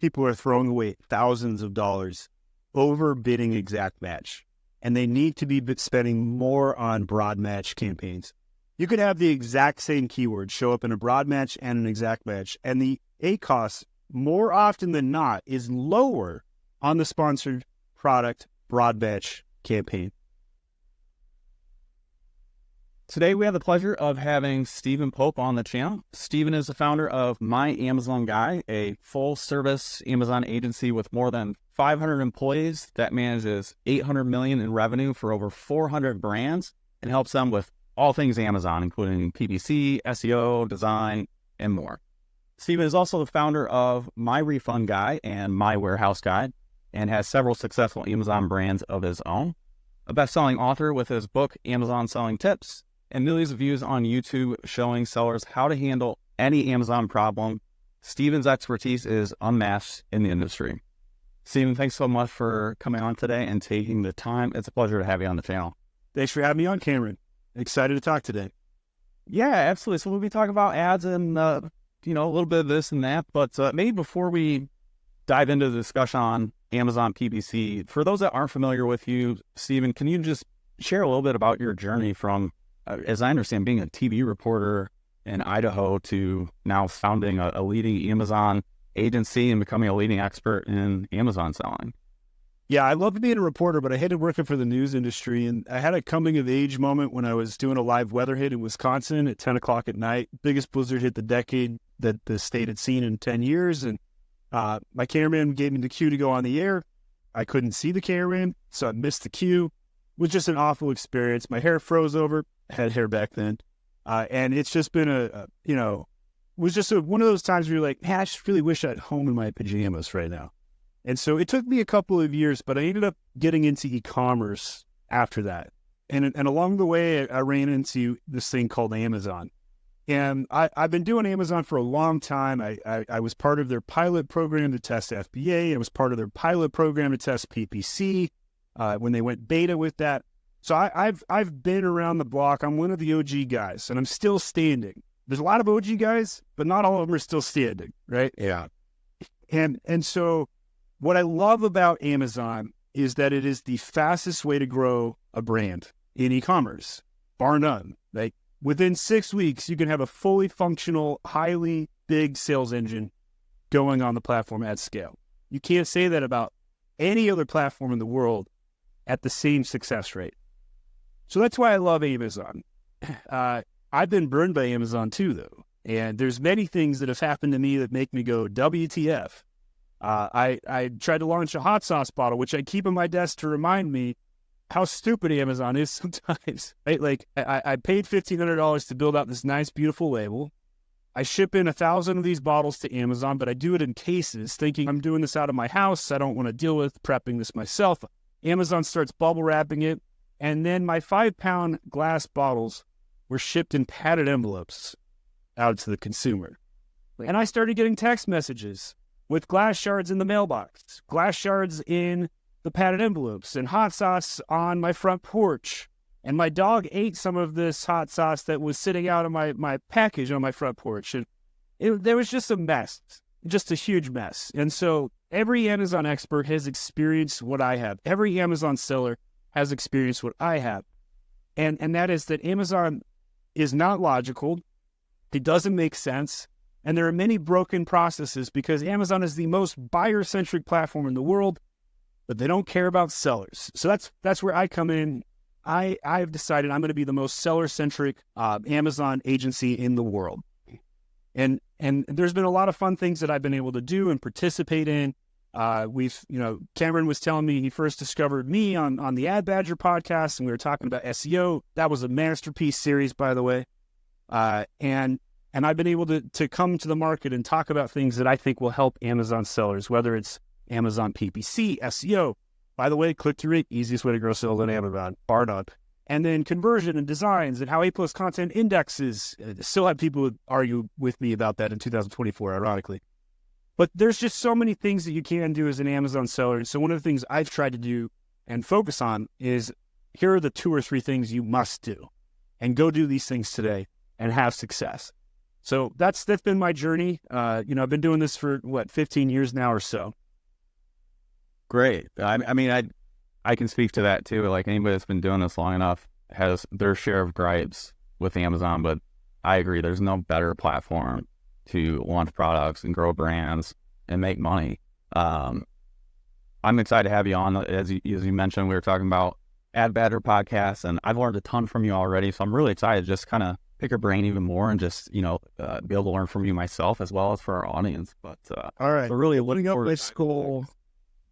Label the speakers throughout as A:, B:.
A: people are throwing away thousands of dollars overbidding exact match, and they need to be spending more on broad match campaigns. You could have the exact same keyword show up in a broad match and an exact match, and the ACoS, more often than not, is lower on the sponsored product broad match campaign.
B: Today, we have the pleasure of having Stephen Pope on the channel. Stephen is the founder of My Amazon Guy, a full-service Amazon agency with more than 500 employees that manages $800 million in revenue for over 400 brands and helps them with all things Amazon, including PPC, SEO, design, and more. Stephen is also the founder of My Refund Guy and My Warehouse Guide and has several successful Amazon brands of his own. A best-selling author with his book, Amazon Selling Tips, and millions of views on YouTube showing sellers how to handle any Amazon problem. Stephen's expertise is unmatched in the industry. Stephen, thanks so much for coming on today and taking the time. It's a pleasure to have you on the channel.
A: Thanks for having me on, Cameron. Excited to talk today.
B: Yeah, absolutely. So we'll be talking about ads and, a little bit of this and that. But maybe before we dive into the discussion on Amazon PPC, for those that aren't familiar with you, Stephen, can you just share a little bit about your journey from, as I understand, being a TV reporter in Idaho to now founding a leading Amazon agency and becoming a leading expert in Amazon selling?
A: Yeah, I loved being a reporter, but I hated working for the news industry. And I had a coming of age moment when I was doing a live weather hit in Wisconsin at 10 o'clock at night. Biggest blizzard hit the decade that the state had seen in 10 years. And my cameraman gave me the cue to go on the air. I couldn't see the cameraman, so I missed the cue. It was just an awful experience. My hair froze over. I had hair back then. And it's just been was just one of those times where you're like, man, I just really wish I'd home in my pajamas right now. And so it took me a couple of years, but I ended up getting into e-commerce after that. And along the way, I ran into this thing called Amazon. And I've been doing Amazon for a long time. I was part of their pilot program to test FBA. I was part of their pilot program to test PPC when they went beta with that. So I've been around the block. I'm one of the OG guys, and I'm still standing. There's a lot of OG guys, but not all of them are still standing, right?
B: Yeah.
A: And so what I love about Amazon is that it is the fastest way to grow a brand in e-commerce, bar none. Like within 6 weeks, you can have a fully functional, highly big sales engine going on the platform at scale. You can't say that about any other platform in the world at the same success rate. So that's why I love Amazon. I've been burned by Amazon too, though. And there's many things that have happened to me that make me go, WTF. I tried to launch a hot sauce bottle, which I keep on my desk to remind me how stupid Amazon is sometimes. Right? Like I paid $1,500 to build out this nice, beautiful label. I ship in 1,000 of these bottles to Amazon, but I do it in cases, thinking I'm doing this out of my house. I don't want to deal with prepping this myself. Amazon starts bubble wrapping it. And then my 5-pound glass bottles were shipped in padded envelopes out to the consumer. And I started getting text messages with glass shards in the mailbox, glass shards in the padded envelopes, and hot sauce on my front porch. And my dog ate some of this hot sauce that was sitting out of my package on my front porch. And there was just a mess, just a huge mess. And so every Amazon expert has experienced what I have. Every Amazon seller has experienced what I have. And that is that Amazon is not logical. It doesn't make sense. And there are many broken processes because Amazon is the most buyer-centric platform in the world, but they don't care about sellers. So that's where I come in. I've decided I'm going to be the most seller-centric Amazon agency in the world. And there's been a lot of fun things that I've been able to do and participate in. Cameron was telling me he first discovered me on the Ad Badger podcast, and we were talking about SEO. That was a masterpiece series, by the way. And I've been able to come to the market and talk about things that I think will help Amazon sellers, whether it's Amazon PPC, SEO. By the way, click-through rate, easiest way to grow sales on Amazon, bar none. And then conversion and designs and how A+ content indexes. Still have people argue with me about that in 2024, ironically. But there's just so many things that you can do as an Amazon seller. And so one of the things I've tried to do and focus on is here are the 2 or 3 things you must do. And go do these things today and have success. So that's been my journey. I've been doing this for 15 years now or so.
B: Great. I mean, I can speak to that too. Like anybody that's been doing this long enough has their share of gripes with Amazon, but I agree. There's no better platform to launch products and grow brands and make money. I'm excited to have you on. As you mentioned, we were talking about Ad Badger podcasts, and I've learned a ton from you already. So I'm really excited to just kind of pick your brain even more and just, be able to learn from you myself as well as for our audience. But
A: all right,
B: so really
A: looking up my school,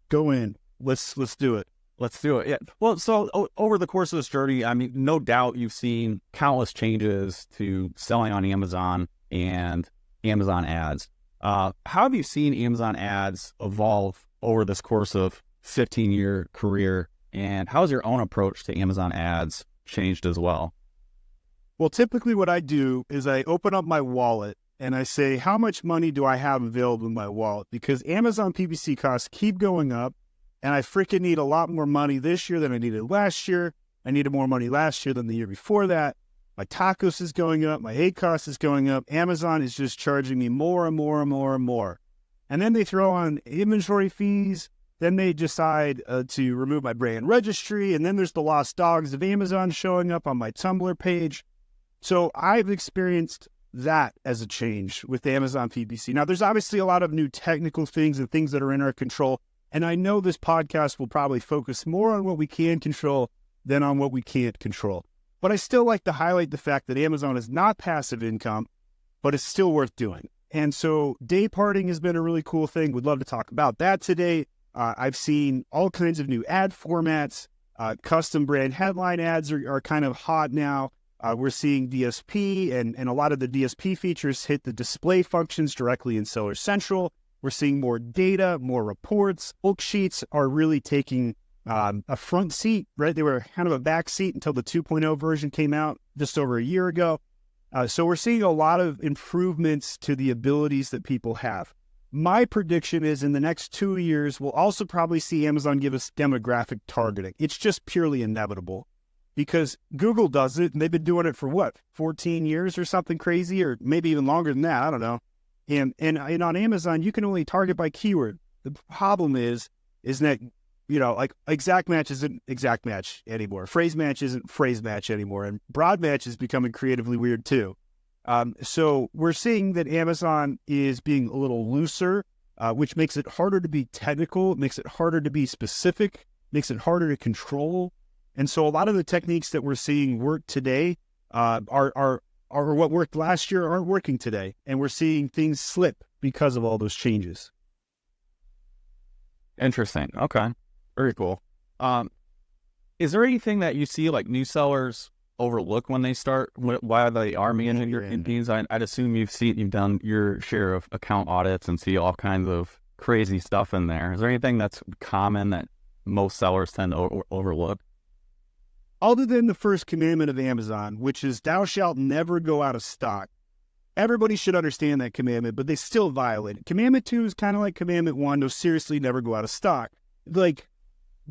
A: go in. Let's do it.
B: Let's do it. Yeah. Well, so over the course of this journey, I mean, no doubt you've seen countless changes to selling on Amazon and Amazon ads. How have you seen Amazon ads evolve over this course of 15-year career? And how's your own approach to Amazon ads changed as well?
A: Well, typically what I do is I open up my wallet and I say, how much money do I have available in my wallet? Because Amazon PPC costs keep going up, and I freaking need a lot more money this year than I needed last year. I needed more money last year than the year before that. My tacos is going up. My ACOS is going up. Amazon is just charging me more and more and more and more. And then they throw on inventory fees. Then they decide to remove my brand registry. And then there's the lost dogs of Amazon showing up on my Tumblr page. So I've experienced that as a change with Amazon PPC. Now, there's obviously a lot of new technical things and things that are in our control. And I know this podcast will probably focus more on what we can control than on what we can't control. But I still like to highlight the fact that Amazon is not passive income, but it's still worth doing. And so day parting has been a really cool thing. We'd love to talk about that today. I've seen all kinds of new ad formats. Custom brand headline ads are kind of hot now. We're seeing DSP and a lot of the DSP features hit the display functions directly in Seller Central. We're seeing more data, more reports. Bulk sheets are really taking a front seat, right? They were kind of a back seat until the 2.0 version came out just over a year ago. So we're seeing a lot of improvements to the abilities that people have. My prediction is in the next 2 years, we'll also probably see Amazon give us demographic targeting. It's just purely inevitable because Google does it, and they've been doing it for 14 years or something crazy, or maybe even longer than that. I don't know. And on Amazon, you can only target by keyword. The problem is that, like exact match isn't exact match anymore. Phrase match isn't phrase match anymore. And broad match is becoming creatively weird too. So we're seeing that Amazon is being a little looser, which makes it harder to be technical. It makes it harder to be specific, makes it harder to control. And so a lot of the techniques that we're seeing work today are what worked last year aren't working today. And we're seeing things slip because of all those changes.
B: Interesting. Okay. Very cool. Is there anything that you see like new sellers overlook when they start, while they are managing your campaigns? I'd assume you've done your share of account audits and see all kinds of crazy stuff in there. Is there anything that's common that most sellers tend to overlook?
A: Other than the first commandment of Amazon, which is thou shalt never go out of stock. Everybody should understand that commandment, but they still violate it. Commandment 2 is kind of like commandment 1, no, seriously, never go out of stock. Like,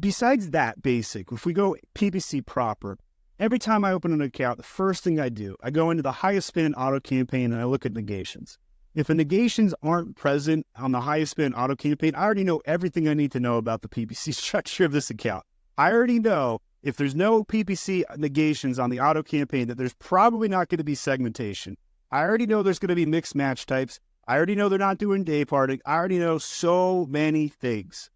A: besides that basic, if we go PPC proper, every time I open an account, the first thing I do, I go into the highest spend auto campaign and I look at negations. If the negations aren't present on the highest spend auto campaign, I already know everything I need to know about the PPC structure of this account. I already know if there's no PPC negations on the auto campaign that there's probably not going to be segmentation. I already know there's going to be mixed match types. I already know they're not doing day parting. I already know so many things.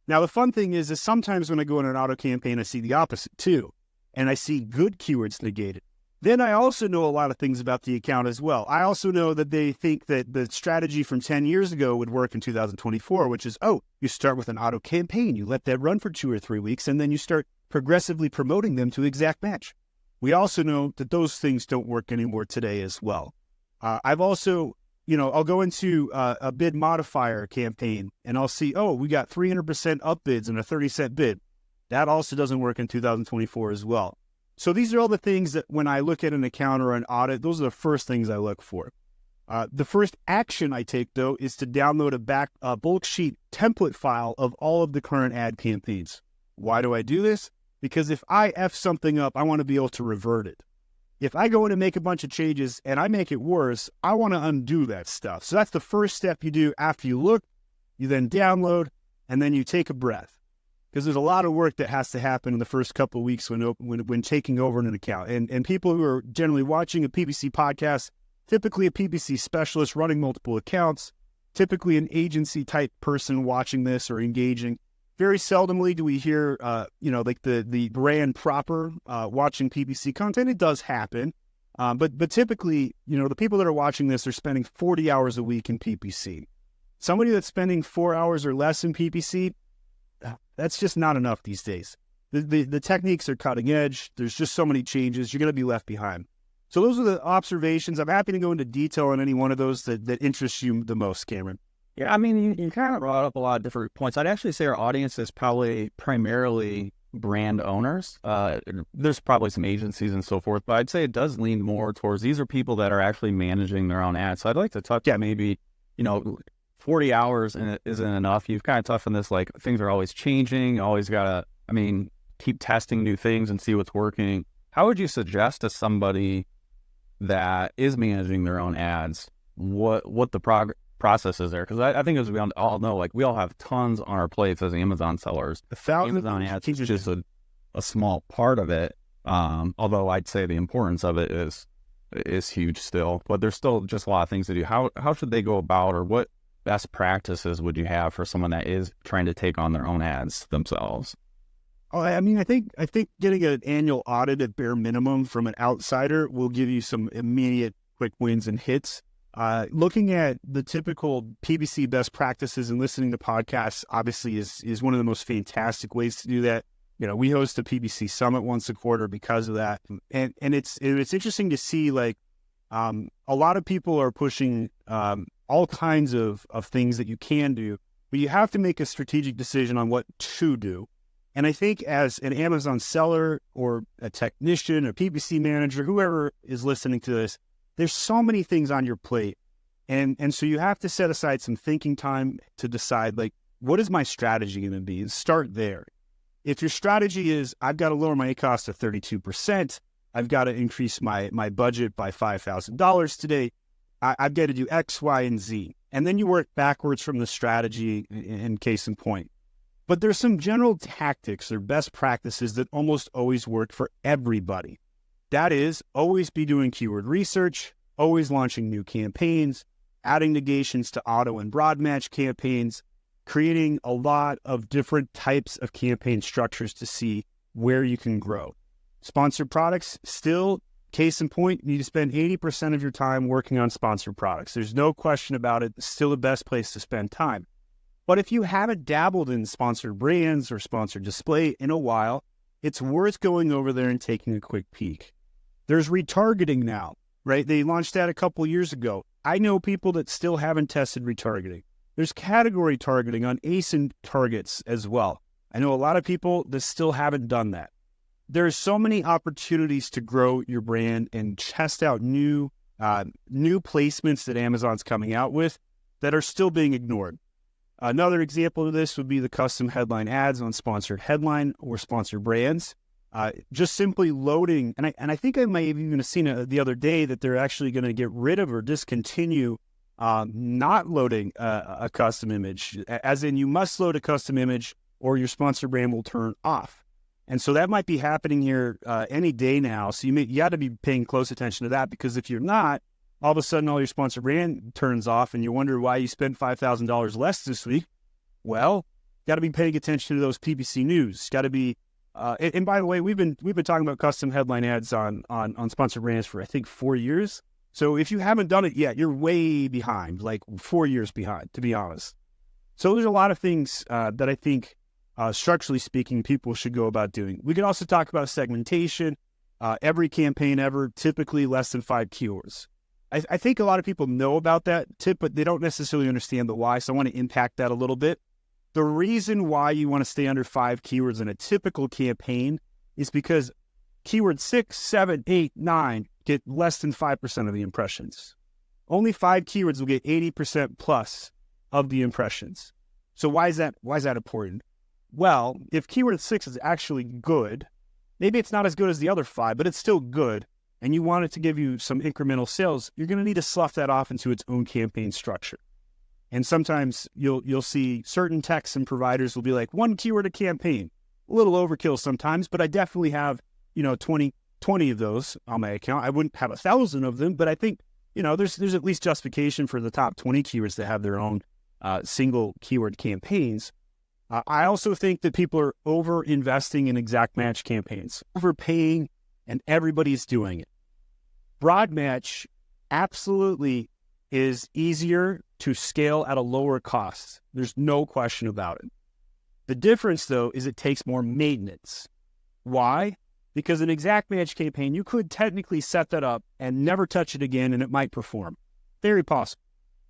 A: Now, the fun thing is sometimes when I go in an auto campaign, I see the opposite too. And I see good keywords negated. Then I also know a lot of things about the account as well. I also know that they think that the strategy from 10 years ago would work in 2024, which is, you start with an auto campaign, you let that run for 2 or 3 weeks, and then you start progressively promoting them to exact match. We also know that those things don't work anymore today as well. I've also, I'll go into a bid modifier campaign and I'll see, we got 300% up bids and a 30-cent bid. That also doesn't work in 2024 as well. So these are all the things that when I look at an account or an audit, those are the first things I look for. The first action I take, though, is to download a bulk sheet template file of all of the current ad campaigns. Why do I do this? Because if I F something up, I want to be able to revert it. If I go in and make a bunch of changes and I make it worse, I want to undo that stuff. So that's the first step you do after you look. You then download, and then you take a breath, because there's a lot of work that has to happen in the first couple of weeks when taking over an account. And people who are generally watching a PPC podcast, typically a PPC specialist running multiple accounts, typically an agency type person watching this or engaging. Very seldomly do we hear, like the brand proper watching PPC content. It does happen. But typically, the people that are watching this are spending 40 hours a week in PPC. Somebody that's spending 4 hours or less in PPC, that's just not enough these days. The techniques are cutting edge. There's just so many changes. You're going to be left behind. So those are the observations. I'm happy to go into detail on any one of those that interests you the most, Cameron.
B: Yeah, I mean, you kind of brought up a lot of different points. I'd actually say our audience is probably primarily brand owners. There's probably some agencies and so forth, but I'd say it does lean more towards these are people that are actually managing their own ads. So I'd like to touch on maybe, 40 hours isn't enough. You've kind of touched on this, like things are always changing. You always got to, keep testing new things and see what's working. How would you suggest to somebody that is managing their own ads, what the process is there? Because I think, as we all know, like we all have tons on our plates as Amazon sellers. Amazon ads is just a small part of it. Although I'd say the importance of it is huge still, but there's still just a lot of things to do. How should they go about, or what best practices would you have for someone that is trying to take on their own ads themselves?
A: Oh, I think getting an annual audit at bare minimum from an outsider will give you some immediate quick wins and hits. Looking at the typical PPC best practices and listening to podcasts obviously is one of the most fantastic ways to do that. We host a PPC summit once a quarter because of that. And it's interesting to see, like, a lot of people are pushing all kinds of things that you can do, but you have to make a strategic decision on what to do. And I think as an Amazon seller or a technician, a PPC manager, whoever is listening to this, there's so many things on your plate. And so you have to set aside some thinking time to decide, like, what is my strategy going to be? And start there. If your strategy is, I've got to lower my cost to 32%, I've got to increase my budget by $5,000 today, I've got to do X, Y, and Z. And then you work backwards from the strategy in case in point. But there's some general tactics or best practices that almost always work for everybody. That is, always be doing keyword research, always launching new campaigns, adding negations to auto and broad match campaigns, creating a lot of different types of campaign structures to see where you can grow. Sponsored products, still, case in point, you need to spend 80% of your time working on sponsored products. There's no question about it. It's still the best place to spend time. But if you haven't dabbled in sponsored brands or sponsored display in a while, it's worth going over there and taking a quick peek. There's retargeting now, right? They launched that a couple years ago. I know people that still haven't tested retargeting. There's category targeting on ASIN targets as well. I know a lot of people that still haven't done that. There's so many opportunities to grow your brand and test out new placements that Amazon's coming out with that are still being ignored. Another example of this would be the custom headline ads on sponsored headline or sponsored brands. Just simply loading, and I think I might have even seen the other day that they're actually going to get rid of or discontinue not loading a custom image, as in you must load a custom image or your sponsored brand will turn off. And so that might be happening here any day now. So you got to be paying close attention to that, because if you're not, all of a sudden all your sponsored brand turns off and you wonder why you spent $5,000 less this week. Well, got to be paying attention to those PPC news. Got to be, and by the way, we've been talking about custom headline ads on sponsored brands for I think 4 years. So if you haven't done it yet, you're way behind, like 4 years behind, to be honest. So there's a lot of things that I think, structurally speaking, people should go about doing. We could also talk about segmentation. Every campaign ever, typically less than 5 keywords. I think a lot of people know about that tip, but they don't necessarily understand the why. So I want to impact that a little bit. The reason why you want to stay under 5 keywords in a typical campaign is because keywords 6, 7, 8, 9 get less than 5% of the impressions. Only 5 keywords will get 80% plus of the impressions. So why is that important? Well, if keyword 6 is actually good, maybe it's not as good as the other 5, but it's still good. and you want it to give you some incremental sales, you're going to need to slough that off into its own campaign structure. And sometimes you'll see certain techs and providers will be like 1 keyword a campaign, a little overkill sometimes, but I definitely have, 20 of those on my account. I wouldn't have 1,000 of them, but I think, there's at least justification for the top 20 keywords that have their own single keyword campaigns. I also think that people are over investing in exact match campaigns, overpaying, and everybody's doing it. Broad match absolutely is easier to scale at a lower cost. There's no question about it. The difference, though, is it takes more maintenance. Why? Because an exact match campaign, you could technically set that up and never touch it again, and it might perform. Very possible.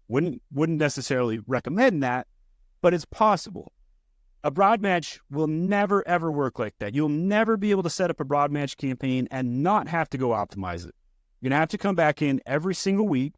A: Wouldn't necessarily recommend that, but it's possible. A broad match will never, ever work like that. You'll never be able to set up a broad match campaign and not have to go optimize it. You're going to have to come back in every single week,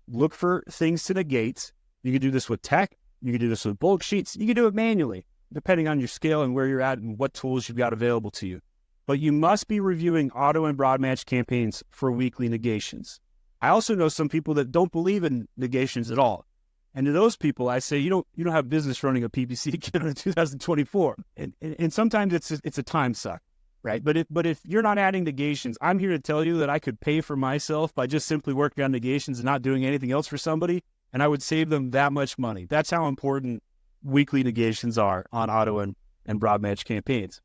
A: look for things to negate. You can do this with tech. You can do this with bulk sheets. You can do it manually, depending on your scale and where you're at and what tools you've got available to you. But you must be reviewing auto and broad match campaigns for weekly negations. I also know some people that don't believe in negations at all. And to those people, I say, you don't have business running a PPC account in 2024. And sometimes it's a time suck, right? But if you're not adding negations, I'm here to tell you that I could pay for myself by just simply working on negations and not doing anything else for somebody, and I would save them that much money. That's how important weekly negations are on auto and broad match campaigns.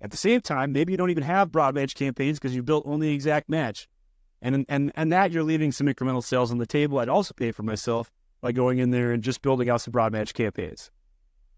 A: At the same time, maybe you don't even have broad match campaigns because you built only exact match. And that you're leaving some incremental sales on the table. I'd also pay for myself by going in there and just building out some broad match campaigns.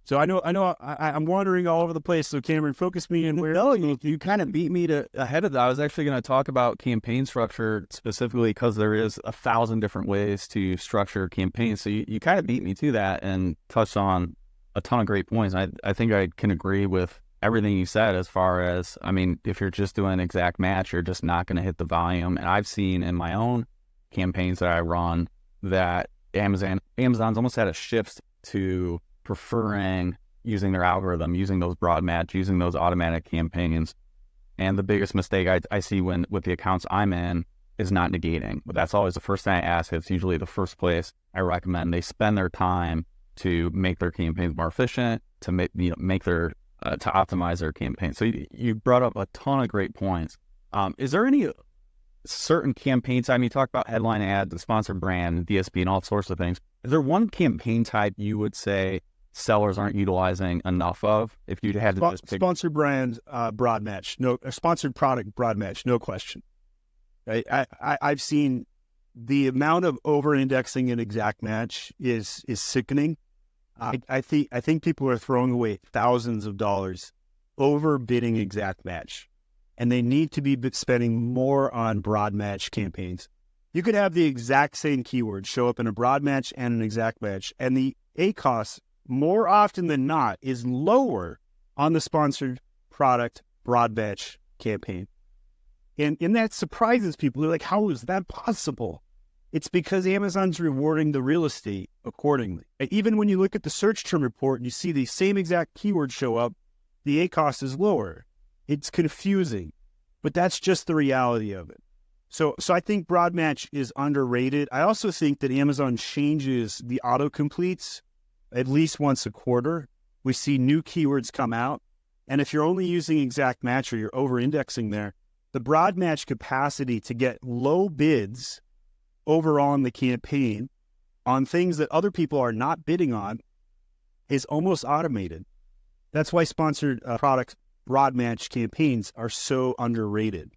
A: So I know I'm wandering all over the place. So Cameron, focus me in where.
B: No, you kind of beat me ahead of that. I was actually going to talk about campaign structure specifically because there is 1,000 different ways to structure campaigns. So you kind of beat me to that and touched on a ton of great points. I think I can agree with everything you said as far as, if you're just doing exact match, you're just not going to hit the volume. And I've seen in my own campaigns that I run that Amazon's almost had a shift to preferring using their algorithm, using those broad match, using those automatic campaigns. And the biggest mistake I see with the accounts I'm in is not negating. But that's always the first thing I ask. It's usually the first place I recommend they spend their time to make their campaigns more efficient, to make their to optimize their campaign. So you brought up a ton of great points. Is there any certain campaigns? You talk about headline ads, the sponsored brand, DSP, and all sorts of things. Is there one campaign type you would say sellers aren't utilizing enough of? If you had to just pick
A: sponsored brand broad match, no, a sponsored product broad match, no question. Right? I've seen the amount of over-indexing in exact match is sickening. I think people are throwing away thousands of dollars overbidding exact match, and they need to be spending more on broad match campaigns. You could have the exact same keyword show up in a broad match and an exact match, and the ACoS more often than not is lower on the sponsored product broad match campaign. And that surprises people. They're like, how is that possible? It's because Amazon's rewarding the real estate accordingly. Even when you look at the search term report and you see the same exact keyword show up, the ACoS is lower. It's confusing, but that's just the reality of it. So I think broad match is underrated. I also think that Amazon changes the autocompletes at least once a quarter. We see new keywords come out. And if you're only using exact match or you're over-indexing there, the broad match capacity to get low bids overall in the campaign on things that other people are not bidding on is almost automated. That's why sponsored product broad match campaigns are so underrated.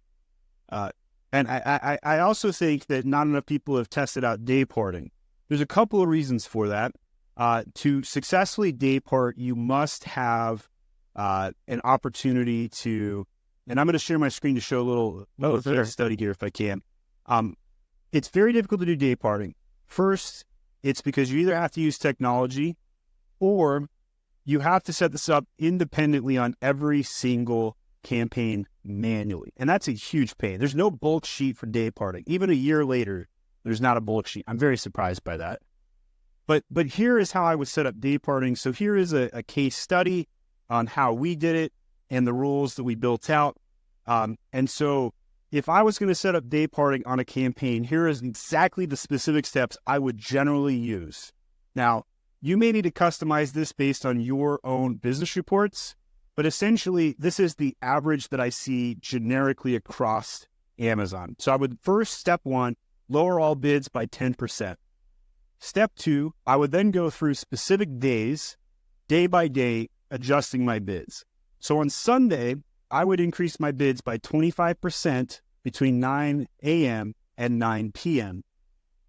A: And I also think that not enough people have tested out day parting. There's a couple of reasons for that. To successfully day part, you must have an opportunity to, and I'm going to share my screen to show a little study here if I can. It's very difficult to do day parting. First, it's because you either have to use technology or you have to set this up independently on every single campaign manually. And that's a huge pain. There's no bulk sheet for day parting. Even a year later, there's not a bulk sheet. I'm very surprised by that. But here is how I would set up day parting. So here is a case study on how we did it and the rules that we built out. And so if I was going to set up day parting on a campaign, here is exactly the specific steps I would generally use. Now, you may need to customize this based on your own business reports, but essentially, this is the average that I see generically across Amazon. So I would first, step one, lower all bids by 10%. Step two, I would then go through specific days, day by day, adjusting my bids. So on Sunday, I would increase my bids by 25% between 9 a.m. and 9 p.m.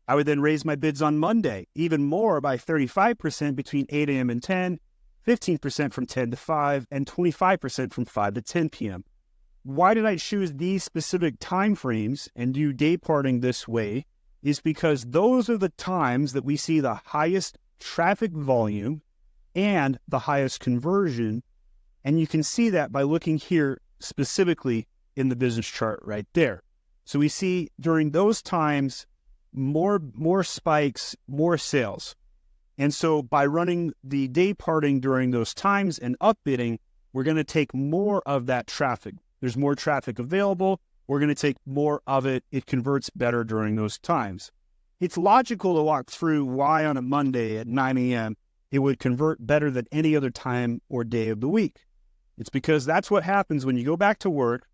A: I would then raise my bids on Monday, even more by 35% between 8 a.m. and 10, 15% from 10 to 5, and 25% from 5 to 10 p.m. Why did I choose these specific time frames and do day parting this way? Is because those are the times that we see the highest traffic volume and the highest conversion. And you can see that by looking here specifically in the business chart right there. So we see during those times, more spikes, more sales. And so by running the day parting during those times and upbidding, we're going to take more of that traffic. There's more traffic available. We're going to take more of it. It converts better during those times. It's logical to walk through why on a Monday at 9 a.m. it would convert better than any other time or day of the week. It's because that's what happens when you go back to work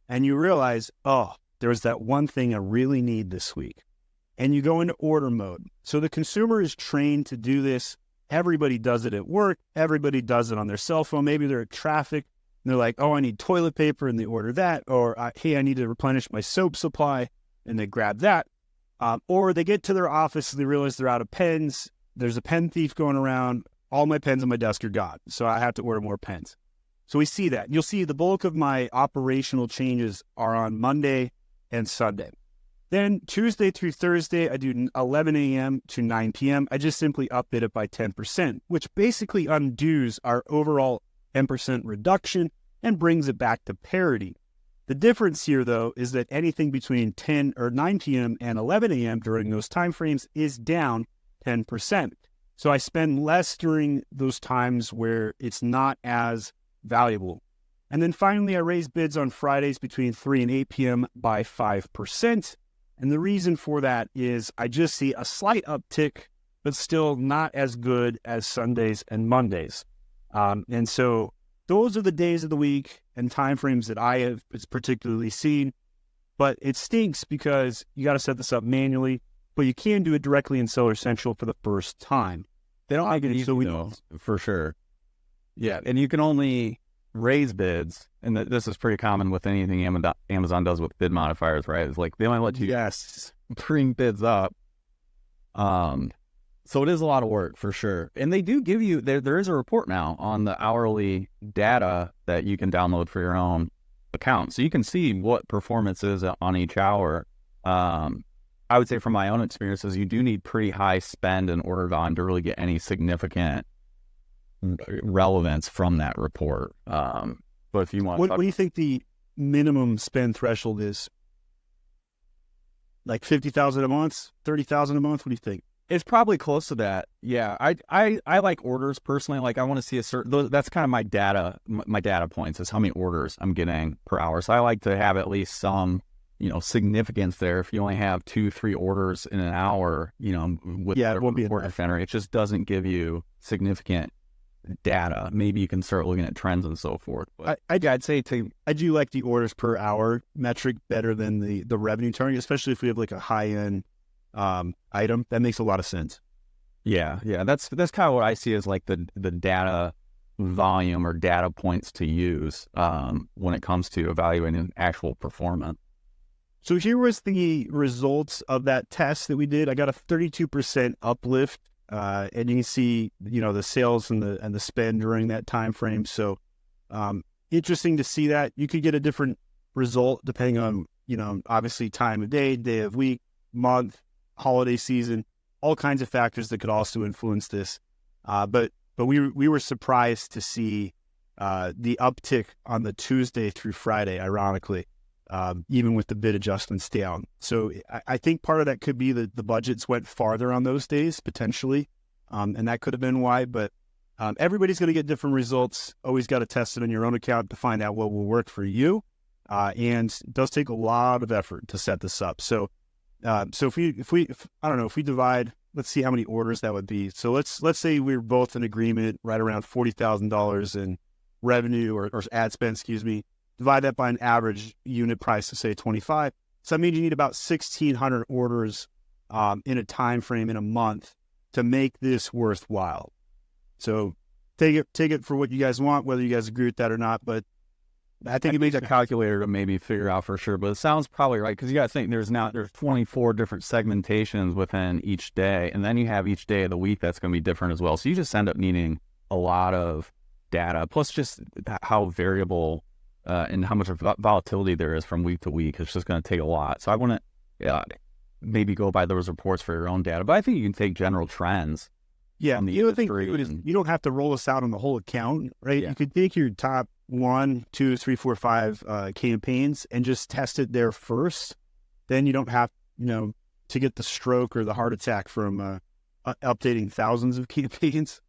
A: and you realize, oh, there's that one thing I really need this week. And you go into order mode. So the consumer is trained to do this. Everybody does it at work. Everybody does it on their cell phone. Maybe they're at traffic and they're like, oh, I need toilet paper, and they order that. Or, hey, I need to replenish my soap supply, and they grab that. Or they get to their office and they realize they're out of pens. There's a pen thief going around. All my pens on my desk are gone. So I have to order more pens. So we see that. You'll see the bulk of my operational changes are on Monday and Sunday. Then Tuesday through Thursday, I do 11 a.m. to 9 p.m. I just simply upbid it by 10%, which basically undoes our overall 10% reduction and brings it back to parity. The difference here, though, is that anything between 10 or 9 p.m. and 11 a.m. during those time frames is down 10%. So I spend less during those times where it's not as valuable. And then finally, I raise bids on Fridays between 3 and 8 p.m. by 5%. And the reason for that is I just see a slight uptick, but still not as good as Sundays and Mondays. And so those are the days of the week and timeframes that I have particularly seen. But it stinks because you got to set this up manually, but you can do it directly in Seller Central for the first time.
B: They don't make it easy, though, for sure. Yeah, and you can only raise bids, and this is pretty common with anything Amazon does with bid modifiers, right? It's like they only let you bring bids up. So it is a lot of work for sure. And they do give you, there is a report now on the hourly data that you can download for your own account. So you can see what performance is on each hour. I would say from my own experiences, you do need pretty high spend and order volume to really get any significant relevance from that report. But if you want,
A: what do you think the minimum spend threshold is? Like 50,000 a month, 30,000 a month? What do you think?
B: It's probably close to that. Yeah, I like orders personally. Like I want to see a certain. That's kind of my data. My data points is how many orders I'm getting per hour. So I like to have at least some, significance there. If you only have 2-3 orders in an hour, with
A: it won't be
B: order generate, it just doesn't give you significant data. Maybe you can start looking at trends and so forth. But
A: I'd say I do like the orders per hour metric better than the revenue target, especially if we have like a high end item. That makes a lot of sense.
B: Yeah. That's kind of what I see as like the data volume or data points to use when it comes to evaluating actual performance.
A: So here was the results of that test that we did. I got a 32% uplift, and you can see the sales and the spend during that time frame. So interesting to see that. You could get a different result depending on obviously time of day of week, month, holiday season, all kinds of factors that could also influence this. But we were surprised to see the uptick on the Tuesday through Friday, ironically, even with the bid adjustments down. So I think part of that could be that the budgets went farther on those days, potentially, and that could have been why. But everybody's going to get different results. Always got to test it on your own account to find out what will work for you. and it does take a lot of effort to set this up. So if I don't know, if we divide, let's see how many orders that would be. So let's say we're both in agreement right around $40,000 in revenue or ad spend, excuse me. Divide that by an average unit price of say 25. So that means you need about 1,600 orders in a time frame in a month to make this worthwhile. So take it for what you guys want, whether you guys agree with that or not. But I think it makes
B: a calculator to maybe figure out for sure, but it sounds probably right, because you got to think there's 24 different segmentations within each day, and then you have each day of the week that's going to be different as well. So you just end up needing a lot of data, plus just how variable and how much volatility there is from week to week. It's just going to take a lot. So I wouldn't maybe go by those reports for your own data, but I think you can take general trends.
A: Yeah, you don't have to roll this out on the whole account, right? Yeah. You could take your top 1, 2, 3, 4, 5 campaigns and just test it there first. Then you don't have, to get the stroke or the heart attack from updating thousands of campaigns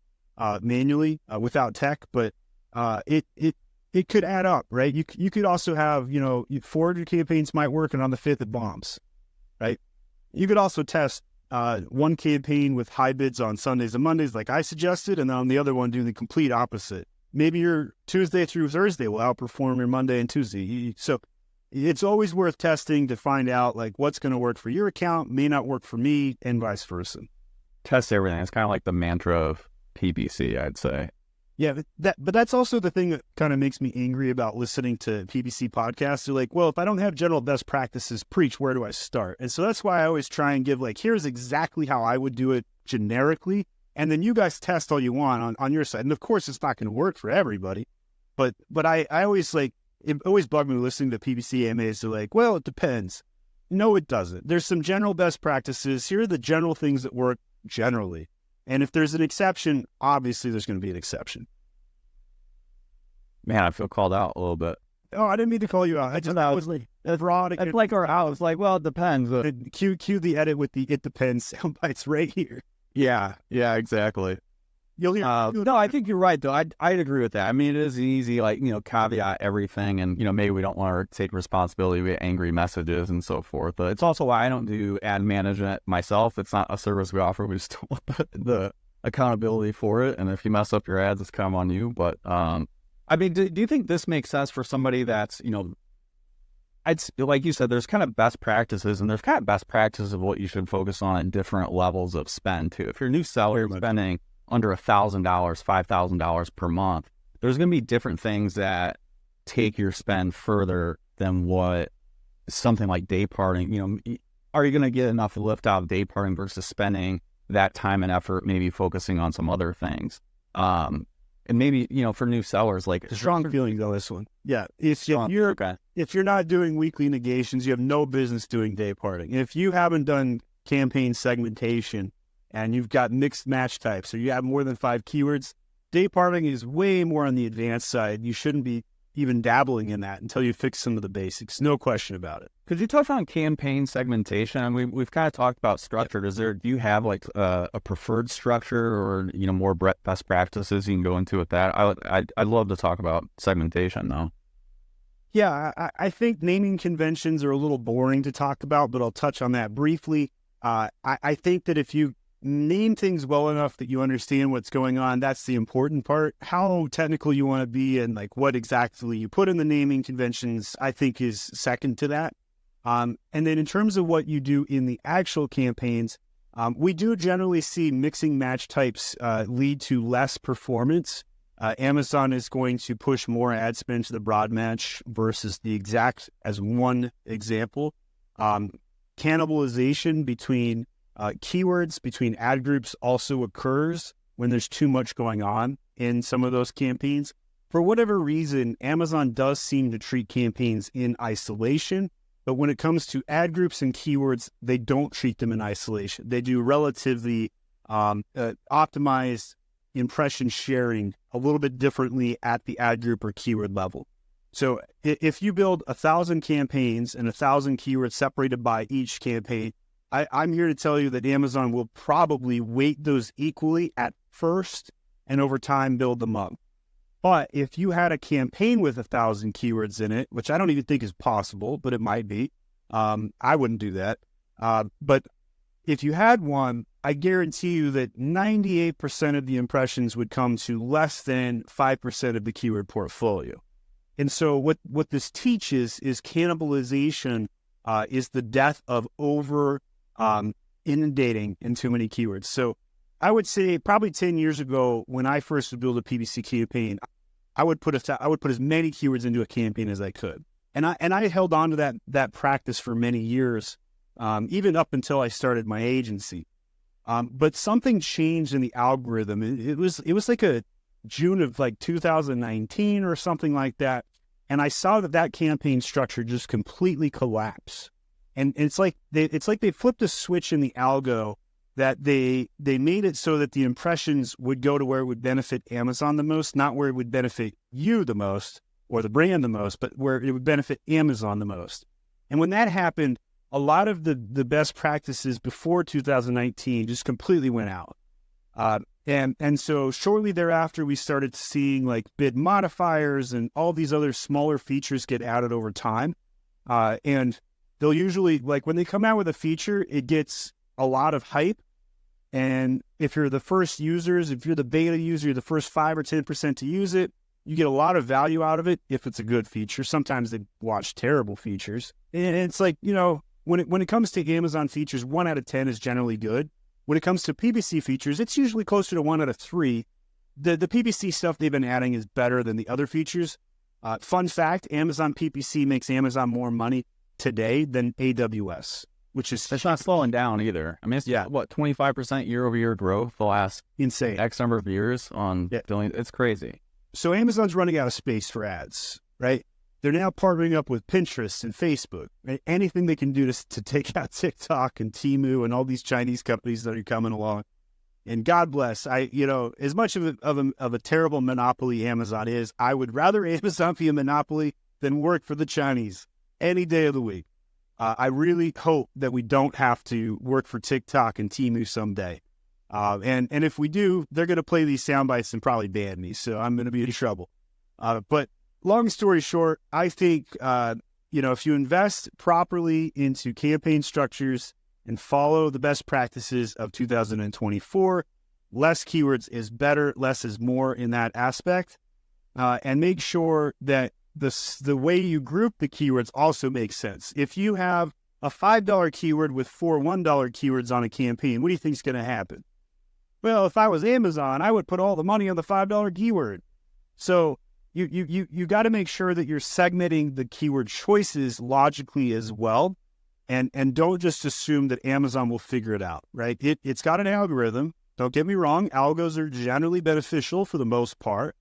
A: manually without tech. But it could add up, right? You could also have, 400 campaigns might work, and on the 5th it bombs, right? You could also test one campaign with high bids on Sundays and Mondays, like I suggested, and then on the other one do the complete opposite. Maybe your Tuesday through Thursday will outperform your Monday and Tuesday. So it's always worth testing to find out like what's going to work for your account, may not work for me, and vice versa.
B: Test everything. It's kind of like the mantra of PPC, I'd say.
A: Yeah, but that's also the thing that kind of makes me angry about listening to PPC podcasts. They're like, well, if I don't have general best practices, preach, where do I start? And so that's why I always try and give here's exactly how I would do it generically. And then you guys test all you want on your side. And of course, it's not going to work for everybody. But I always it always bugged me listening to PPC AMAs. They're like, well, it depends. No, it doesn't. There's some general best practices. Here are the general things that work generally. And if there's an exception, obviously there's going to be an exception.
B: Man, I feel called out a little bit.
A: Oh, I didn't mean to call you out. I was like, broad.
B: It's like our house. Like, well, it depends.
A: Cue the edit with the "it depends" sound bites right here.
B: Yeah, exactly.
A: You'll hear.
B: No, I think you're right though. I'd agree with that. I mean, it is easy, caveat everything, and maybe we don't want to take responsibility with angry messages and so forth. But it's also why I don't do ad management myself. It's not a service we offer. We just don't want the accountability for it. And if you mess up your ads, it's kind of on you. But I mean, do you think this makes sense for somebody that's like you said, there's kind of best practices, and there's kind of best practices of what you should focus on at different levels of spend too. If you're a new seller spending under $1,000, $5,000 per month, there's going to be different things that take your spend further than what something like day parting. Are you going to get enough lift out of day parting versus spending that time and effort, maybe focusing on some other things? And maybe, for new sellers,
A: strong feelings on this one. Yeah. If you're not doing weekly negations, you have no business doing day parting. If you haven't done campaign segmentation and you've got mixed match types, or you have more than 5 keywords, day parting is way more on the advanced side. You shouldn't be even dabbling in that until you fix some of the basics. No question about it.
B: Could you touch on campaign segmentation? I mean, we've kind of talked about structure. Do you have a preferred structure, or more best practices you can go into with that? I'd love to talk about segmentation though.
A: Yeah, I think naming conventions are a little boring to talk about, but I'll touch on that briefly. I think that if you name things well enough that you understand what's going on, that's the important part. How technical you want to be and what exactly you put in the naming conventions, I think is second to that. And then in terms of what you do in the actual campaigns, we do generally see mixing match types lead to less performance. Amazon is going to push more ad spend to the broad match versus the exact, as one example. Cannibalization between keywords, between ad groups also occurs when there's too much going on in some of those campaigns. For whatever reason, Amazon does seem to treat campaigns in isolation, but when it comes to ad groups and keywords, they don't treat them in isolation. They do relatively optimized impression sharing a little bit differently at the ad group or keyword level. So if you build 1,000 campaigns and 1,000 keywords separated by each campaign, I'm here to tell you that Amazon will probably weight those equally at first and over time build them up. But if you had a campaign with 1,000 keywords in it, which I don't even think is possible, but it might be, I wouldn't do that. But if you had one, I guarantee you that 98% of the impressions would come to less than 5% of the keyword portfolio. And so what this teaches is cannibalization is the death of over inundating in too many keywords. So I would say probably 10 years ago, when I first would build a PPC campaign, I would put as many keywords into a campaign as I could. And I held on to that practice for many years, even up until I started my agency. But something changed in the algorithm. It was like a June of like 2019 or something like that. And I saw that campaign structure just completely collapse. And it's like they flipped a switch in the algo that they made it so that the impressions would go to where it would benefit Amazon the most, not where it would benefit you the most or the brand the most, but where it would benefit Amazon the most. And when that happened, a lot of the best practices before 2019 just completely went out. And so shortly thereafter, we started seeing like bid modifiers and all these other smaller features get added over time. And they'll usually, like when they come out with a feature, it gets a lot of hype. And if you're the first users, if you're the beta user, you're the first 5 or 10% to use it, you get a lot of value out of it if it's a good feature. Sometimes they watch terrible features. And it's like, when it comes to Amazon features, 1 out of 10 is generally good. When it comes to PPC features, it's usually closer to 1 out of 3. The PPC stuff they've been adding is better than the other features. Fun fact, Amazon PPC makes Amazon more money today than AWS, which is...
B: It's not slowing down either. I mean, it's 25% year-over-year growth the last
A: insane
B: X number of years on billion. It's crazy.
A: So Amazon's running out of space for ads, right? They're now partnering up with Pinterest and Facebook, right? Anything they can do to take out TikTok and Temu and all these Chinese companies that are coming along. And God bless, as much of a terrible monopoly Amazon is, I would rather Amazon be a monopoly than work for the Chinese any day of the week. I really hope that we don't have to work for TikTok and Temu someday. And if we do, they're going to play these sound bites and probably ban me. So I'm going to be in trouble. But long story short, I think, if you invest properly into campaign structures and follow the best practices of 2024, less keywords is better, less is more in that aspect. And make sure that the way you group the keywords also makes sense. If you have a $5 keyword with 4 $1 keywords on a campaign, what do you think is going to happen? Well, if I was Amazon, I would put all the money on the $5 keyword. So you got to make sure that you're segmenting the keyword choices logically as well. And don't just assume that Amazon will figure it out, right? It's got an algorithm. Don't get me wrong. Algos are generally beneficial for the most part,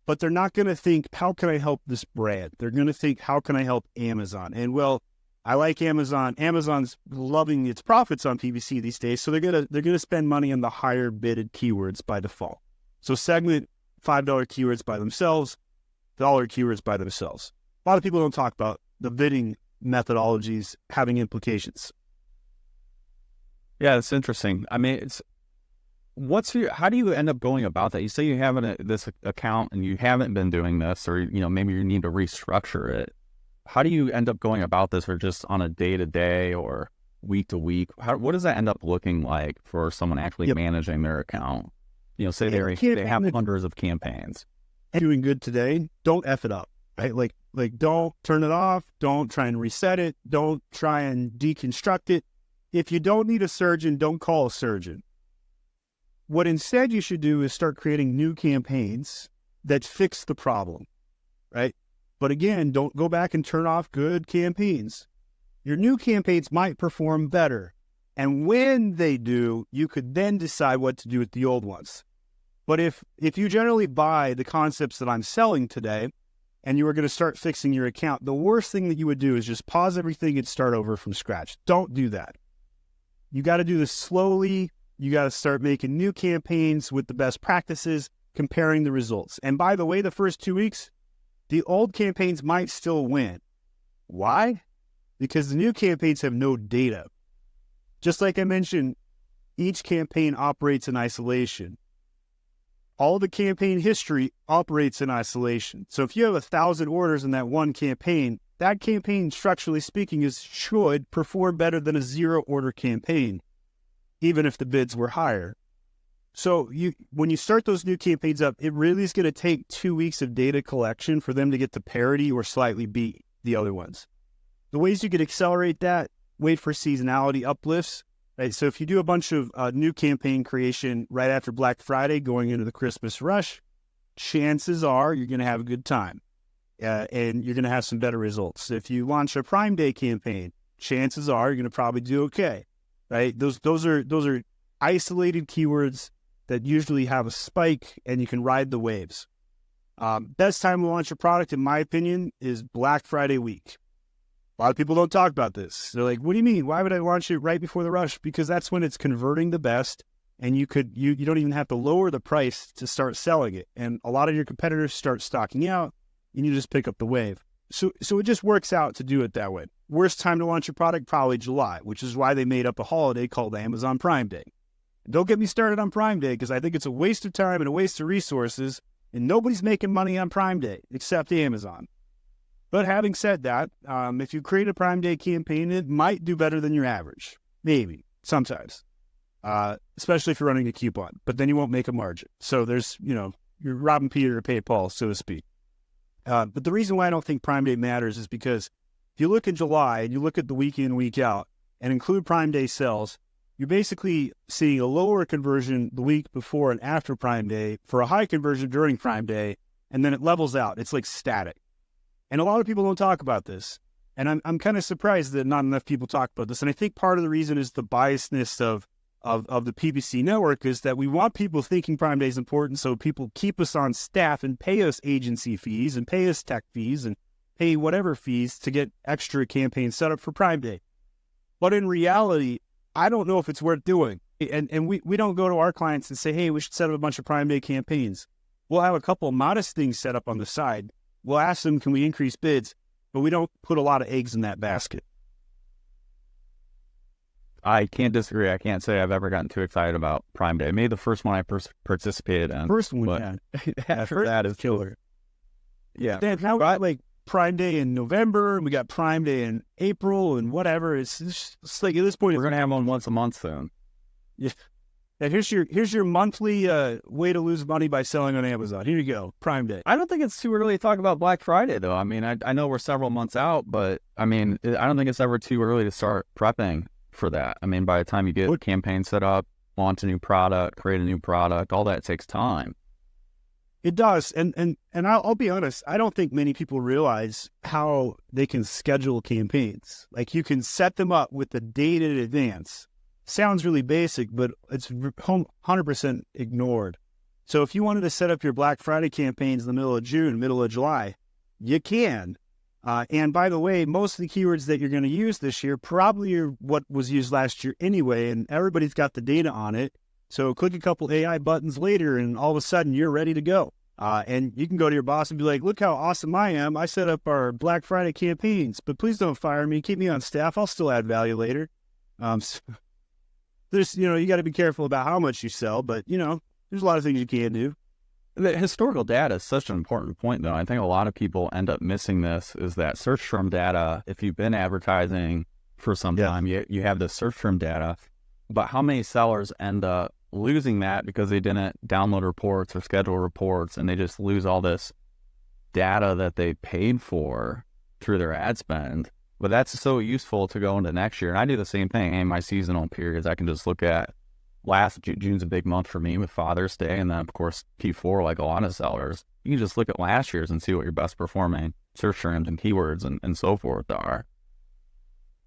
A: but they're not going to think, how can I help this brand? They're going to think, how can I help Amazon? And well, I like Amazon. Amazon's loving its profits on PPC these days, so they're gonna spend money on the higher bidded keywords by default. So segment $5 keywords by themselves, $1 keywords by themselves. A lot of people don't talk about the bidding methodologies having implications.
B: Yeah, it's interesting. I mean, how do you end up going about that? You say you have this account and you haven't been doing this, or maybe you need to restructure it. How do you end up going about this, or just on a day-to-day or week-to-week? What does that end up looking like for someone actually managing their account? Say they have hundreds of campaigns.
A: Doing good today, don't F it up, right? Like don't turn it off. Don't try and reset it. Don't try and deconstruct it. If you don't need a surgeon, don't call a surgeon. What instead you should do is start creating new campaigns that fix the problem, right? But again, don't go back and turn off good campaigns. Your new campaigns might perform better. And when they do, you could then decide what to do with the old ones. But if you generally buy the concepts that I'm selling today, and you were going to start fixing your account, the worst thing that you would do is just pause everything and start over from scratch. Don't do that. You got to do this slowly. You got to start making new campaigns with the best practices, comparing the results. And by the way, the first 2 weeks, the old campaigns might still win. Why? Because the new campaigns have no data. Just like I mentioned, each campaign operates in isolation. all the campaign history operates in isolation. So if you have 1,000 orders in that one campaign, that campaign, structurally speaking, should perform better than a 0-order campaign, even if the bids were higher. So when you start those new campaigns up, it really is going to take 2 weeks of data collection for them to get to parity or slightly beat the other ones. The ways you could accelerate that, wait for seasonality uplifts. Right? So if you do a bunch of new campaign creation right after Black Friday going into the Christmas rush, chances are you're going to have a good time and you're going to have some better results. If you launch a Prime Day campaign, chances are you're going to probably do okay. Right? Those are isolated keywords that usually have a spike and you can ride the waves. Best time to launch a product, in my opinion, is Black Friday week. A lot of people don't talk about this. They're like, what do you mean? Why would I launch it right before the rush? Because that's when it's converting the best, and you don't even have to lower the price to start selling it. And a lot of your competitors start stocking out, and you just pick up the wave. So it just works out to do it that way. Worst time to launch a product, probably July, which is why they made up a holiday called Amazon Prime Day. Don't get me started on Prime Day, because I think it's a waste of time and a waste of resources, and nobody's making money on Prime Day except Amazon. But having said that, if you create a Prime Day campaign, it might do better than your average. Maybe, sometimes, especially if you're running a coupon. But then you won't make a margin. So you're robbing Peter to pay Paul, so to speak. But the reason why I don't think Prime Day matters is because if you look in July and you look at the week in, week out, and include Prime Day sales, you're basically seeing a lower conversion the week before and after Prime Day for a high conversion during Prime Day, and then it levels out. It's like static. And a lot of people don't talk about this. And I'm kind of surprised that not enough people talk about this. And I think part of the reason is the biasness of the PPC network is that we want people thinking Prime Day is important, so people keep us on staff and pay us agency fees and pay us tech fees and pay whatever fees to get extra campaigns set up for Prime Day. But in reality, I don't know if it's worth doing. And we don't go to our clients and say, hey, we should set up a bunch of Prime Day campaigns. We'll have a couple of modest things set up on the side. We'll ask them, can we increase bids? But we don't put a lot of eggs in that basket.
B: I can't disagree. I can't say I've ever gotten too excited about Prime Day. Maybe the first one I participated in.
A: First one, yeah.
B: After that is killer.
A: Yeah. Then how about like Prime Day in November, and we got Prime Day in April, and whatever. It's like at this point,
B: we're going to have one once a month soon.
A: Yeah. And here's your monthly way to lose money by selling on Amazon. Here you go, Prime Day.
B: I don't think it's too early to talk about Black Friday, though. I mean, I know we're several months out, but I mean, I don't think it's ever too early to start prepping for that. I mean, by the time you get a campaign set up, launch a new product, create a new product, all that takes time.
A: It does, and I'll be honest. I don't think many people realize how they can schedule campaigns. Like you can set them up with the date in advance. Sounds really basic, but it's 100% ignored. So if you wanted to set up your Black Friday campaigns in the middle of June, middle of July, you can. And by the way, most of the keywords that you're going to use this year probably are what was used last year anyway, and everybody's got the data on it. So click a couple AI buttons later, and all of a sudden you're ready to go. And you can go to your boss and be like, look how awesome I am. I set up our Black Friday campaigns, but please don't fire me. Keep me on staff. I'll still add value later. There's, you got to be careful about how much you sell, but, there's a lot of things you can do.
B: The historical data is such an important point, though. I think a lot of people end up missing this, is that search term data. If you've been advertising for some time, you have the search term data, but how many sellers end up losing that because they didn't download reports or schedule reports, and they just lose all this data that they paid for through their ad spend? But that's so useful to go into next year. And I do the same thing in my seasonal periods. I can just look at June's a big month for me with Father's Day. And then, of course, Q4, like a lot of sellers. You can just look at last year's and see what your best performing search terms and keywords and so forth are.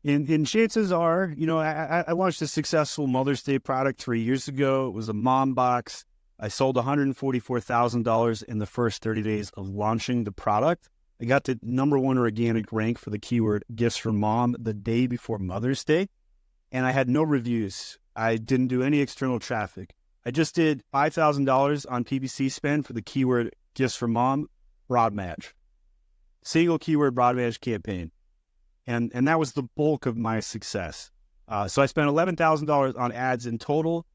A: And chances are, I launched a successful Mother's Day product 3 years ago. It was a mom box. I sold $144,000 in the first 30 days of launching the product. I got the #1 organic rank for the keyword gifts for mom the day before Mother's Day, and I had no reviews. I didn't do any external traffic. I just did $5,000 on PPC spend for the keyword gifts for mom, broad match. Single keyword broad match campaign. And that was the bulk of my success. So I spent $11,000 on ads in total.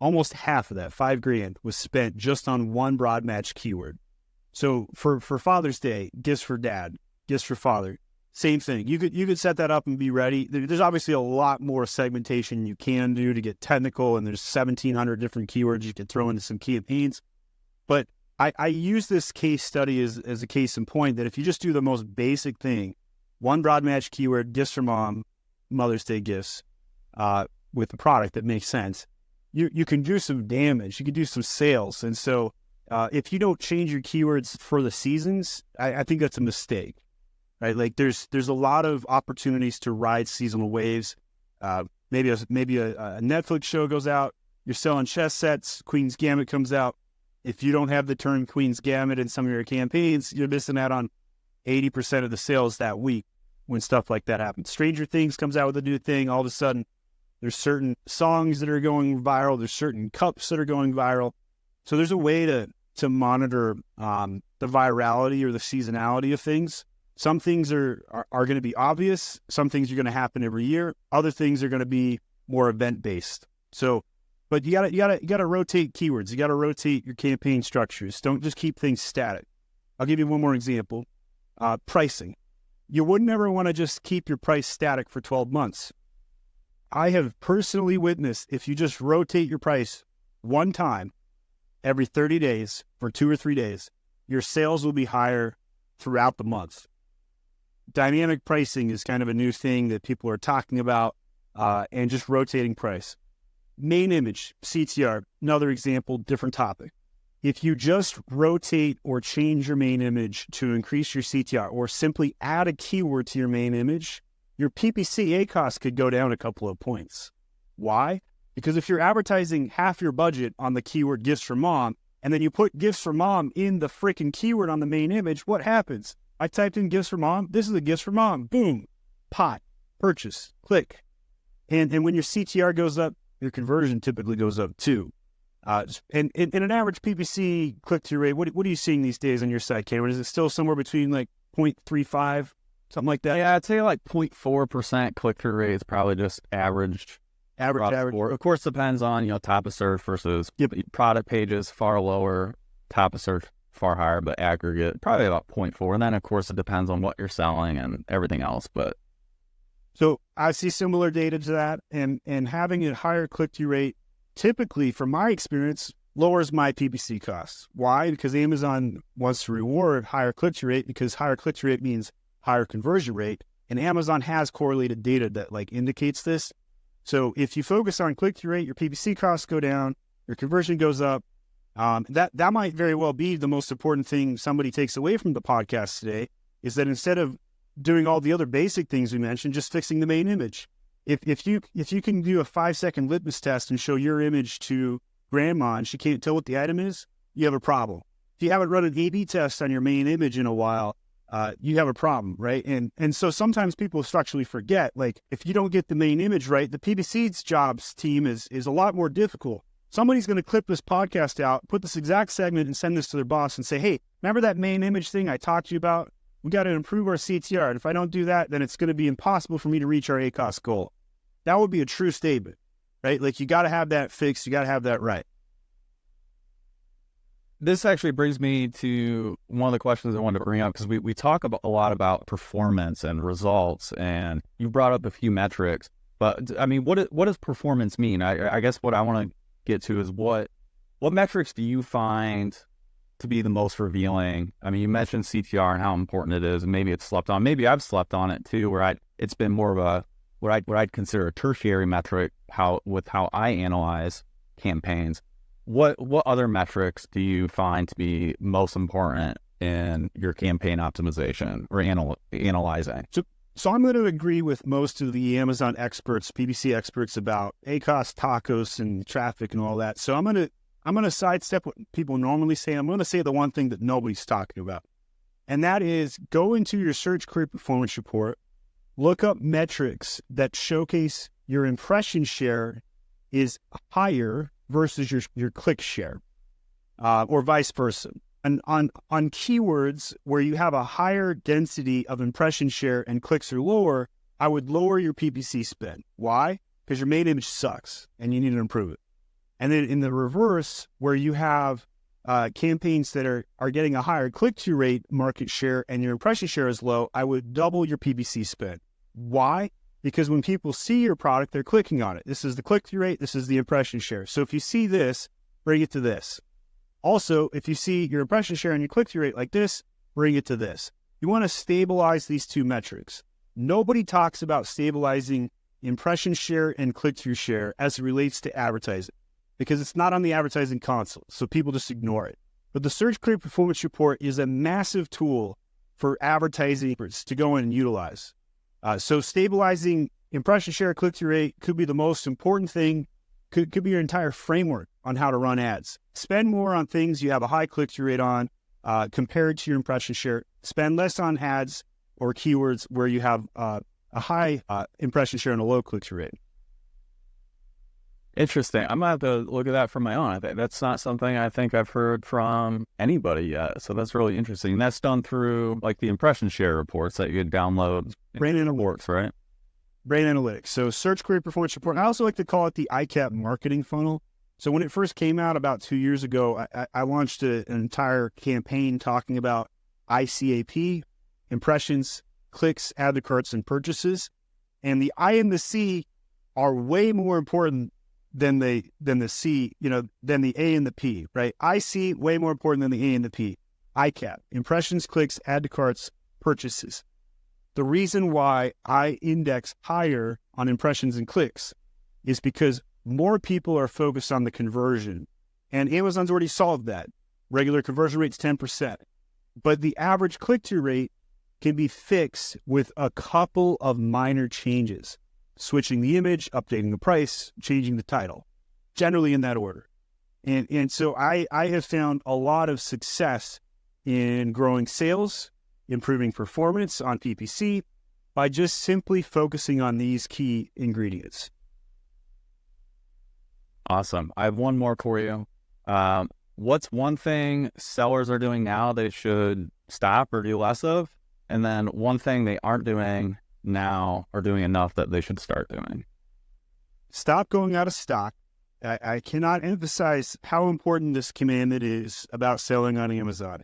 A: almost half of that, $5,000, was spent just on one broad match keyword. So for Father's Day, gifts for dad, gifts for father, same thing. You could set that up and be ready. There's obviously a lot more segmentation you can do to get technical, and there's 1,700 different keywords you can throw into some campaigns. But I use this case study as a case in point that if you just do the most basic thing, one broad match keyword, gifts for mom, Mother's Day gifts, with the product that makes sense, you can do some damage. You can do some sales. And so if you don't change your keywords for the seasons, I think that's a mistake, right? Like there's a lot of opportunities to ride seasonal waves. Maybe a Netflix show goes out, you're selling chess sets, Queen's Gambit comes out. If you don't have the term Queen's Gambit in some of your campaigns, you're missing out on 80% of the sales that week when stuff like that happens. Stranger Things comes out with a new thing. All of a sudden, there's certain songs that are going viral. There's certain cups that are going viral. So there's a way to monitor the virality or the seasonality of things. Some things are going to be obvious. Some things are going to happen every year. Other things are going to be more event-based. So, but you gotta rotate keywords. You gotta rotate your campaign structures. Don't just keep things static. I'll give you one more example. Pricing. You wouldn't ever want to just keep your price static for 12 months. I have personally witnessed if you just rotate your price one time every 30 days for 2 or 3 days, your sales will be higher throughout the month. Dynamic pricing is kind of a new thing that people are talking about, and just rotating price. Main image, CTR, another example, different topic. If you just rotate or change your main image to increase your CTR or simply add a keyword to your main image, your PPC ACoS could go down a couple of points. Why? Because if you're advertising half your budget on the keyword gifts for mom, and then you put gifts for mom in the freaking keyword on the main image, what happens? I typed in gifts for mom. This is the gifts for mom. Boom. Pot. Purchase. Click. And when your CTR goes up, your conversion typically goes up too. And an average PPC click-through rate, what are you seeing these days on your site, Cameron? Is it still somewhere between like 0.35, something like that?
B: Yeah, I'd say like 0.4% click-through rate is probably just average.
A: Average.
B: Of course, depends on, top of search versus product pages, far lower, top of search, far higher, but aggregate, probably about 0.4. And then, of course, it depends on what you're selling and everything else. But
A: so I see similar data to that, and having a higher click-through rate typically, from my experience, lowers my PPC costs. Why? Because Amazon wants to reward higher click-through rate, because higher click-through rate means higher conversion rate, and Amazon has correlated data that like indicates this. So if you focus on click-through rate, your PPC costs go down, your conversion goes up. That might very well be the most important thing somebody takes away from the podcast today, is that instead of doing all the other basic things we mentioned, just fixing the main image. If you can do a 5-second litmus test and show your image to grandma and she can't tell what the item is, you have a problem. If you haven't run an A/B test on your main image in a while, you have a problem, right? And so sometimes people structurally forget, like if you don't get the main image right, the PPC's jobs team is a lot more difficult. Somebody's going to clip this podcast out, put this exact segment and send this to their boss and say, hey, remember that main image thing I talked to you about? We got to improve our CTR. And if I don't do that, then it's going to be impossible for me to reach our ACoS goal. That would be a true statement, right? Like you got to have that fixed. You got to have that right.
B: This actually brings me to one of the questions I wanted to bring up, because we talk a lot about performance and results, and you brought up a few metrics. But I mean, what does performance mean? I guess what I want to get to is what metrics do you find to be the most revealing? I mean, you mentioned CTR and how important it is, and maybe it's slept on. Maybe I've slept on it too, where it's been more of a what I'd consider a tertiary metric how I analyze campaigns. What other metrics do you find to be most important in your campaign optimization or analyzing?
A: So I'm going to agree with most of the Amazon experts, PPC experts, about ACoS, TACoS, and traffic and all that. So I'm going to sidestep what people normally say. I'm going to say the one thing that nobody's talking about, and that is go into your search query performance report, look up metrics that showcase your impression share is higher versus your click share, or vice versa. And on keywords where you have a higher density of impression share and clicks are lower, I would lower your PPC spend. Why? Because your main image sucks and you need to improve it. And then in the reverse, where you have campaigns that are getting a higher click-through rate market share and your impression share is low, I would double your PPC spend. Why? Because when people see your product, they're clicking on it. This is the click-through rate. This is the impression share. So if you see this, bring it to this. Also, if you see your impression share and your click-through rate like this, bring it to this. You want to stabilize these two metrics. Nobody talks about stabilizing impression share and click-through share as it relates to advertising, because it's not on the advertising console, so people just ignore it. But the Search Create Performance Report is a massive tool for advertising to go in and utilize. So stabilizing impression share, click-through rate could be the most important thing, could be your entire framework on how to run ads. Spend more on things you have a high click-through rate on compared to your impression share. Spend less on ads or keywords where you have a high impression share and a low click-through rate.
B: Interesting. I'm going to have to look at that for my own. That's not something I think I've heard from anybody yet. So that's really interesting. And that's done through like the impression share reports that you could download.
A: Brain
B: Analytics, right?
A: Brain Analytics. So Search Create Performance Report. I also like to call it the ICAP marketing funnel. So when it first came out about 2 years ago, I launched an entire campaign talking about ICAP, impressions, clicks, add to carts, and purchases. And the I and the C are way more important than the C, than the A and the P, right? IC, way more important than the A and the P. ICAP, impressions, clicks, add to carts, purchases. The reason why I index higher on impressions and clicks is because more people are focused on the conversion. And Amazon's already solved that. Regular conversion rate's 10%. But the average click-through rate can be fixed with a couple of minor changes. Switching the image, updating the price, changing the title, generally in that order. And so I have found a lot of success in growing sales, improving performance on PPC by just simply focusing on these key ingredients.
B: Awesome. I have one more for you. What's one thing sellers are doing now they should stop or do less of? And then one thing they aren't doing now or doing enough that they should start doing?
A: Stop going out of stock. I cannot emphasize how important this commandment is about selling on Amazon.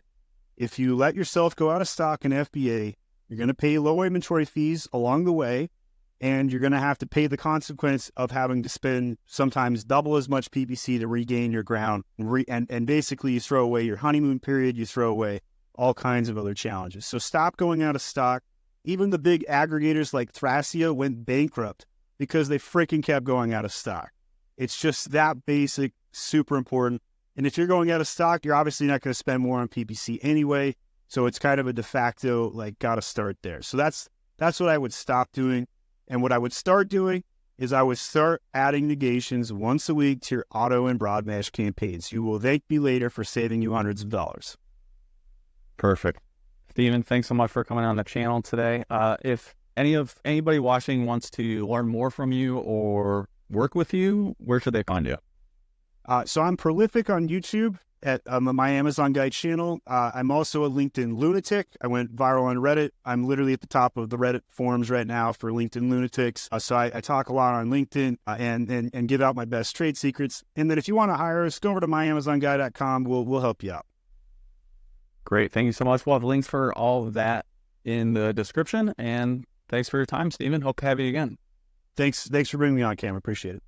A: If you let yourself go out of stock in FBA, you're going to pay low inventory fees along the way, and you're going to have to pay the consequence of having to spend sometimes double as much PPC to regain your ground. And basically you throw away your honeymoon period, you throw away all kinds of other challenges. So stop going out of stock. Even the big aggregators like Thrasio went bankrupt because they freaking kept going out of stock. It's just that basic, super important. And if you're going out of stock, you're obviously not going to spend more on PPC anyway. So it's kind of a de facto, got to start there. So that's what I would stop doing. And what I would start doing is I would start adding negations once a week to your auto and broad match campaigns. You will thank me later for saving you hundreds of dollars.
B: Perfect. Steven, thanks so much for coming on the channel today. If anybody watching wants to learn more from you or work with you, where should they find you?
A: So I'm prolific on YouTube at my Amazon Guide channel. I'm also a LinkedIn lunatic. I went viral on Reddit. I'm literally at the top of the Reddit forums right now for LinkedIn lunatics. So I talk a lot on LinkedIn and give out my best trade secrets. And then if you want to hire us, go over to myamazonguy.com. We'll help you out.
B: Great. Thank you so much. We'll have links for all of that in the description. And thanks for your time, Steven. Hope to have you again.
A: Thanks for bringing me on, Cam. Appreciate it.